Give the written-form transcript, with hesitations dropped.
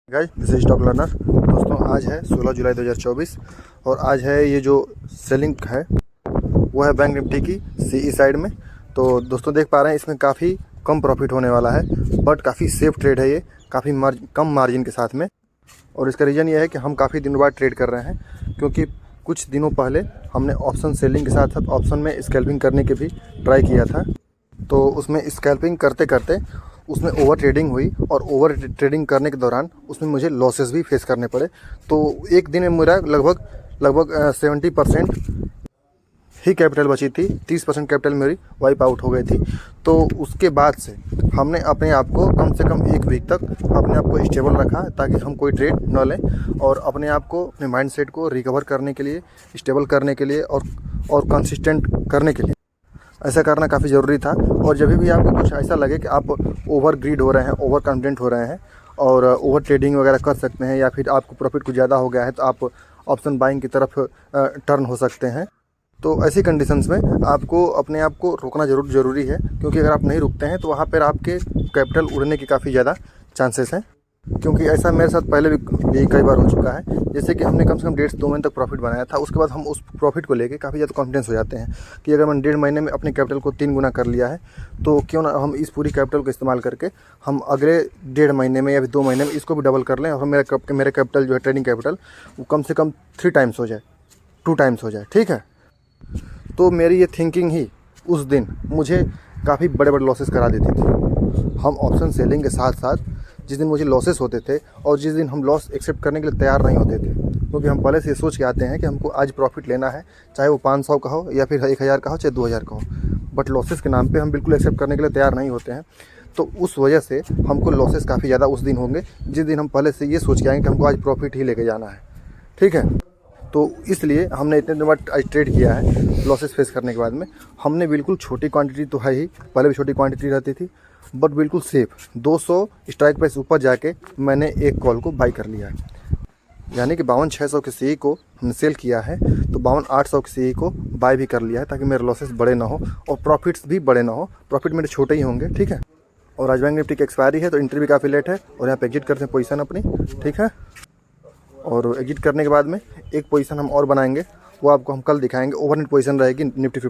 Guys this is stock learner. दोस्तों आज है 16 जुलाई 2024 और आज है ये जो सेलिंग है वो है बैंक निफ्टी की सीई साइड में। तो दोस्तों देख पा रहे हैं इसमें काफ़ी कम प्रॉफिट होने वाला है, बट काफ़ी सेफ ट्रेड है ये, काफ़ी कम मार्जिन के साथ में। और इसका रीज़न ये है कि हम काफ़ी दिनों बाद ट्रेड कर रहे हैं, क्योंकि कुछ दिनों पहले हमने ऑप्शन सेलिंग के साथ साथ ऑप्शन में स्कैल्पिंग करने के भी ट्राई किया था। तो उसमें स्कैल्पिंग करते करते उसमें ओवर ट्रेडिंग हुई और ओवर ट्रेडिंग करने के दौरान उसमें मुझे लॉसेस भी फेस करने पड़े। तो एक दिन में मेरा लगभग 70% ही कैपिटल बची थी, 30% कैपिटल मेरी वाइप आउट हो गई थी। तो उसके बाद से हमने अपने आप को कम से कम एक वीक तक अपने आप को स्टेबल रखा, ताकि हम कोई ट्रेड न लें और अपने आप को, अपने माइंडसेट को रिकवर करने के लिए, स्टेबल करने के लिए और कंसिस्टेंट करने के लिए ऐसा करना काफ़ी ज़रूरी था। और जब भी आपको कुछ ऐसा लगे कि आप ओवर ग्रीड हो रहे हैं, ओवर कॉन्फिडेंट हो रहे हैं और ओवर ट्रेडिंग वगैरह कर सकते हैं, या फिर आपको प्रॉफिट कुछ ज़्यादा हो गया है, तो आप ऑप्शन बाइंग की तरफ टर्न हो सकते हैं। तो ऐसी कंडीशंस में आपको अपने आप को रोकना ज़रूरी है, क्योंकि अगर आप नहीं रुकते हैं तो वहाँ पर आपके कैपिटल उड़ने की काफ़ी ज़्यादा चांसेस हैं। क्योंकि ऐसा मेरे साथ पहले भी कई बार हो चुका है। जैसे कि हमने कम से कम 1.5-2 महीने तक प्रॉफिट बनाया था, उसके बाद हम उस प्रॉफिट को लेके काफ़ी ज़्यादा कॉन्फिडेंस हो जाते हैं कि अगर मैंने 1.5 महीने में अपने कैपिटल को 3 गुना कर लिया है, तो क्यों ना हम इस पूरी कैपिटल को इस्तेमाल करके हम अगले 1.5 महीने में या फिर 2 महीने में इसको भी डबल कर लें और मेरा कैपिटल जो है, ट्रेडिंग कैपिटल, वो कम से कम 3 टाइम्स हो जाए, 2 टाइम्स हो जाए। ठीक है, तो मेरी ये थिंकिंग ही उस दिन मुझे काफ़ी बड़े बड़े लॉसेस करा देती थी। हम ऑप्शन सेलिंग के साथ साथ जिस दिन मुझे लॉसेस होते थे और जिस दिन हम लॉस एक्सेप्ट करने के लिए तैयार नहीं होते थे, क्योंकि हम पहले से ये सोच के आते हैं कि हमको आज प्रॉफिट लेना है, चाहे वो 500 का हो या फिर 1000 का हो, चाहे 2000 का हो, बट लॉसेस के नाम पे हम बिल्कुल एक्सेप्ट करने के लिए तैयार नहीं होते हैं। तो उस वजह से हमको लॉसेस काफ़ी ज़्यादा उस दिन होंगे, जिस दिन हम पहले से ये सोच के आएंगे कि हमको आज प्रॉफिट ही लेके जाना है। ठीक है, तो इसलिए हमने इतने दिन बाद आज ट्रेड किया है लॉसेस फेस करने के बाद में। हमने बिल्कुल छोटी क्वांटिटी तो है ही, पहले भी छोटी क्वांटिटी रहती थी, बट बिल्कुल सेफ 200 स्ट्राइक प्राइस ऊपर जाके मैंने एक कॉल को बाई कर लिया है। यानी कि 52,600 के सीई को हमने सेल किया है, तो 52,800 के सीई को बाई भी कर लिया है, ताकि मेरे लॉसेस बड़े ना हो और प्रॉफिट्स भी बड़े ना हो। प्रॉफिट मेरे छोटे ही होंगे। ठीक है, और आज बैंक निफ्टी की एक्सपायरी है, तो एंट्री भी काफ़ी लेट है और यहाँ पे एग्जिट करते हैं पोजीशन अपनी। ठीक है, और एग्जिट करने के बाद में एक पोजीशन हम और बनाएंगे, वो आपको हम कल दिखाएंगे। ओवरनेट पोजीशन रहेगी निफ्टी 50।